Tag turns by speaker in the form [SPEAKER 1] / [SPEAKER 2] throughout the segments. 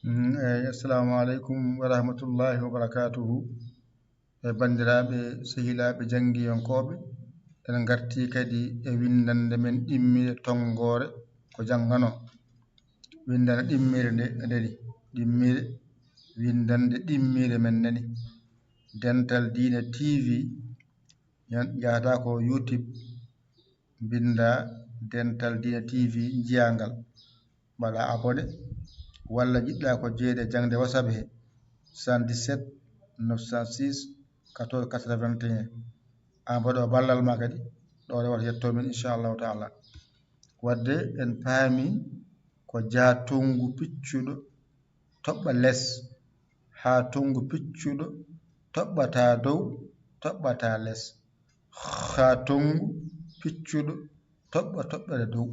[SPEAKER 1] Assalamu aleykum wa rahmatullahi wa barakatuhu bandiraɓe sehilaɓe jangguiyankoɓe en garti kadi e windande men ɗimmire tonggore ko janggano windande ɗimmire nde nani ɗimmire windande ɗimmire men nani Dental Dina TV jahata ko YouTube binda Dental Dina TV jiyangal mbaɗa abonné walla jiɗɗa ko jeeyde jangde WhatsApp he 77 906 14 81 an mbaɗo ballal ma kadi ɗo rewata yetto min inchallahu taala wadde en paami ko jaatungu piccuɗo toɓɓa less ha tungu piccuɗo toɓɓata dow toɓɓata less ha tungu piccuɗo toɓɓa toɓɓere dow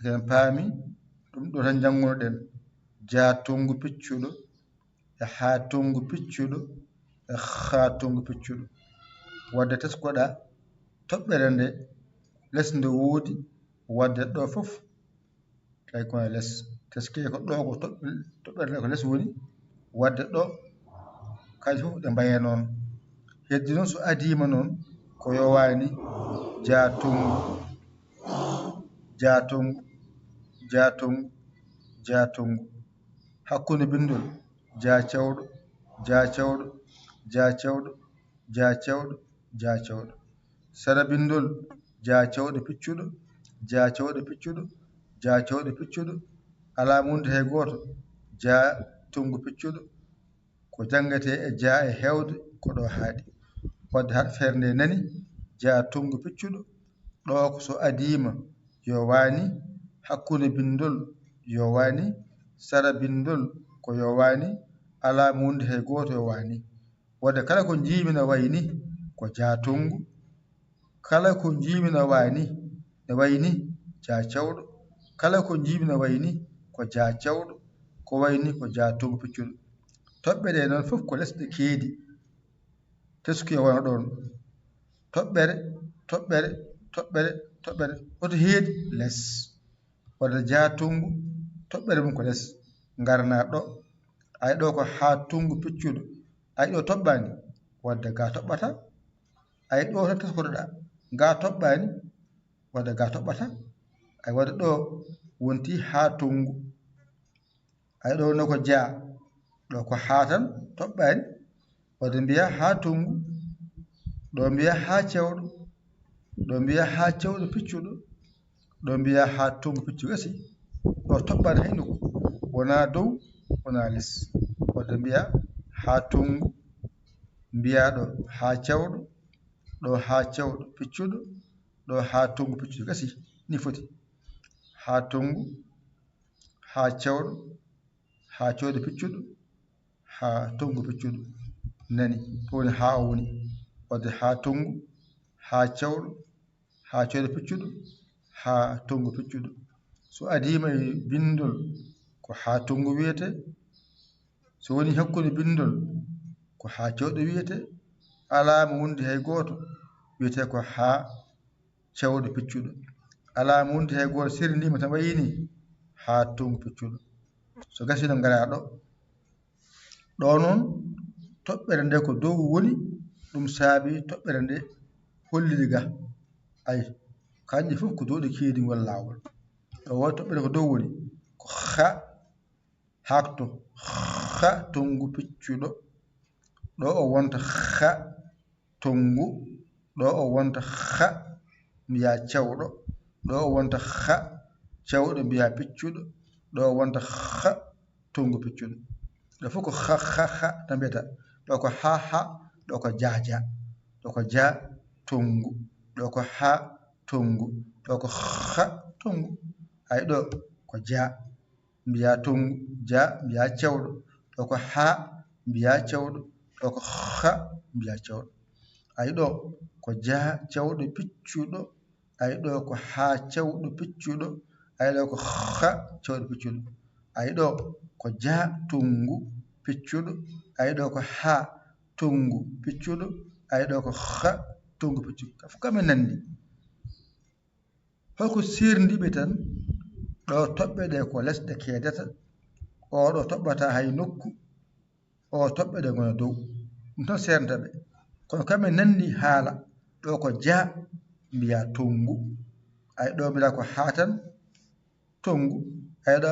[SPEAKER 1] en paami ɗum ɗo tan janngunoɗen jaatungu piccuɗo e haatungu piccuɗo e haatungu piccuɗo wadde teskoɗa toɓɓere nde less nde woodi wadde ɗo fof kay koye less teske ko ɗo ko toɓɓere nde ko less woni wadde ɗo kaji fof ɗe mbaye noon heddi noon so adima noon ko yowani jaatungu jaatungu jaatungu jaatungu hakkunde bindol jaacewɗo jaacewɗo jaacewɗo jaacewɗo jaacewɗo sara bindol jaacewɗo piccuɗo jaacewɗo piccuɗo jaacewɗo piccuɗo ala munde hay goto jaatungu piccuɗo ko jangate e jaa e hewde ko ɗo haaɗi wadde hat feere nde nani jaatungu piccuɗo ɗo ko so adima yo wani hakkunde bindol yo wani sara bindol ko yo wani ala munde hay goto yo wani wadde kala ko jiimina wayni ko jaatungu kala ko jiimina wani ne wayni jaacewɗo kala ko jiimina wayni ko jaacewɗo ko wayni ko jaatungu piccuɗo toɓɓe ɗe noon fof ko lesɗe keedi teski wona ɗon toɓɓere toɓɓere toɓɓere toɓɓere hoto heedi less wadde jaatungu toɓɓere mum ko less garna ɗo ay ɗo ko haatungu piccuɗo ay ɗo toɓɓani wadde ga toɓɓata ay ɗo tan teskotoɗa ga toɓɓani wadde ga toɓɓata ay wadde ɗo wonti haatungu ay ɗo no ko jaa ɗo ko haa tan toɓɓani wadde mbiya haatungu ɗo mbiya haa cewɗo ɗo mbiya haa cewɗo piccuɗo ɗo mbiya haatungu piccuɗo gasi ɗo toɓɓani hay nokku wona dow wona less wadde mbiya haatungu mbiya ɗo haa cewɗo ɗo haa cewɗo piccuɗo ɗo haatungu piccuɗo gasi ni foti haatungu haa cewɗo piccuɗo haatungu piccuɗo nani to woni haa o woni wadde haatungu haa cewɗo piccuɗo haatungu piccuɗo so adima e bindol ko haatungu wiyete so woni hakkunde bindol ko haa cewɗo wiyete alama wonde hay goto wiyete ko haa cewɗo piccuɗo alama wonde hay goto serdima tan wayini haatungu piccuɗo so gasi no gara ɗo noon toɓɓere nde ko dow woni ɗum saabi toɓɓere nde holliri ga ay kanƴe fof ko dow ɗe keedi ngol laawol ɗo woni toɓɓere ko dow woni ko ha hakto ha tungu piccuɗo ɗo o wonta ha tungu ɗo o wonta ha mbiya cewɗo ɗo o wonta ha cewɗo mbiya piccuɗo ɗo o wonta ha tungu piccuɗo ɗo fof ko ha tan mbiyata ɗo ko ha ɗo ko jaaja ɗo ko jaa tungu ɗo ko ha tungu ɗo ko ha tungu ay ɗo ko jaa mbiya tungu jaa mbiya cewɗo ɗo ko ha mbiya cewɗo ɗo ko ha mbiya cewɗo ay ɗo ko jaa cewɗo piccuɗo ay ɗo ko ha cewɗo piccuɗo ay ɗo ko ha cewɗo piccuɗo ay ɗo ko jaa tungu piccuɗo ay ɗo ko ha tungu piccuɗo ay ɗo ko ha tungu piccuɗo fof kam en nandi holko sirdiɓe tan ɗo toɓɓe ɗe ko lesɗe keedata oɗo toɓɓata hay nokku o toɓɓe ɗe gona dow ɗum tan sernata ɓe kono kamɓe nanni haala ɗo ko ja mbiya tongu ay ɗo mbiɗa ko ha tan tongu ay ɗo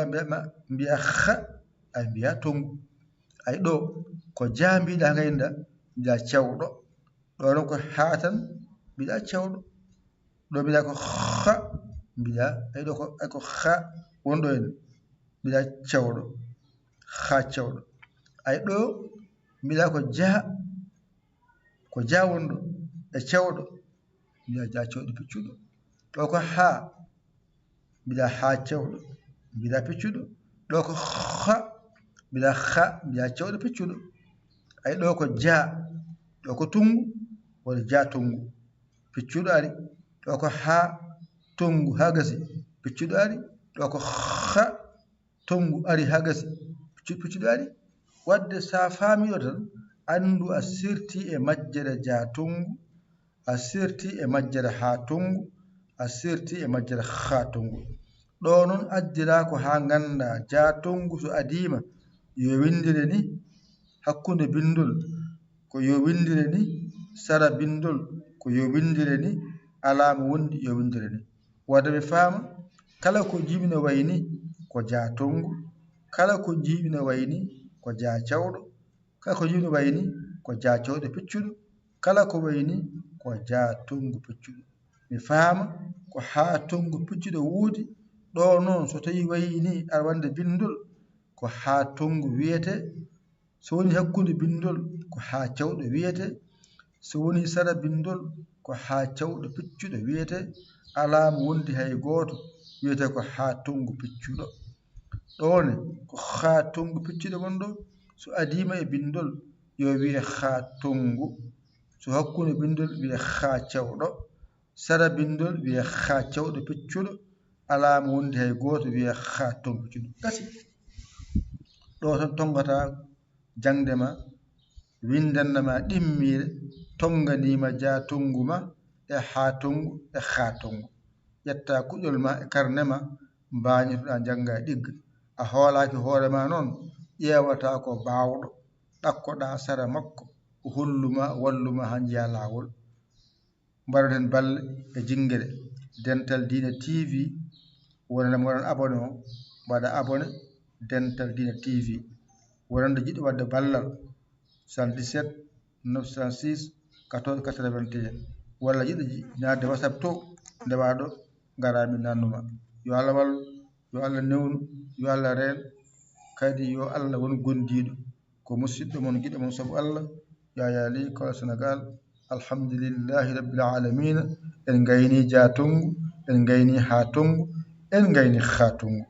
[SPEAKER 1] mbiya ha ay mbiya tongu ay ɗo ko ja mbiɗa gayda mbiɗa cewɗo ɗo noon ko ha tan mbiɗa cewɗo ɗo mbiɗa ko ha mbiɗa ay ɗo ko ha wonɗo en mbiɗa cewɗo ha cewɗo ay ɗo mbiɗa ko ja wonɗo e cewɗo mbiɗa ja cewɗo piccuɗo ɗo ko ha mbiɗa ha cewɗo mbiɗa piccuɗo ɗo ko ha mbiɗa cewɗo piccuɗo ay ɗo ko ja ɗo ko tungu woni ja tungu piccuɗo ari ɗo ko ha tungu ha gasi piccuɗo ari ɗo ko ha tungu ari ha gasi piccuɗo ari wadde sa famiɗo tan andu a sirti e majjere ja tungu a sirti e majjere ha tungu a sirti e majjere ha tungu ɗo noon addira ko ha ganda ja tungu so adima yo windire ni hakkude bindol ko yo windire ni sara bindol ko yo windire ni alama wondi yo windire ni wadde ɓe faama kala ko jibino wayni ko ja tungu kala ko jibino wayni ko ja cewɗo kala ko jibino wayni ko ja cewɗo piccuɗo kala ko wayni ko ja tungu piccuɗo mi faama ko ha tungu piccuɗo wuudi ɗo noon so tawi wayni aɗa wanda bindol ko ha tungu wiyete so woni hakkude bindol ko ha cewɗo wiyete so woni sara bindol ko ha cewɗo piccuɗo wiyete alama wondi hay goto wiyete ko ha tungu piccuɗo ɗone ko ha tungu piccuɗo wonɗo so adima e bindol yo wiye ha tungu so hakkude bindol wiye ha cewɗo sara bindol wiye ha cewɗo piccuɗo alama wondi hay goto wiye ha tungu piccuɗo gasi ɗo tan tongata jangde ma windannama ɗimmire tonganima ja tungu ma e ha tungu ƴetta kuƴol ma e karne ma mbañotoɗa jangga e ɗigga a hoolaki hoorema noon ƴewata ko bawɗo ɗakkoɗa sara makko o holluma walluma ha jiiya lawol mbaɗoɗen balle e jinguere Dental Dina TV wonande waɗan abonné o mbaɗa abonné Dental Dina TV wonande jiɗɗo wadde ballal 77 906 14 81 walla jiɗɗo nadde WhatsApp to ndewa ɗo gara min nannuma yo Allah wallu yo Allah newnu yo Allah reen kadi yo Allah won gondiɗo ko musidɗo mon guiɗo mon saabu Allah Yaya Ly Kola Sénégal alhamdulillahi rabbil alamina en gayni ja tungu en gayni ha tungu en gayni ha tungu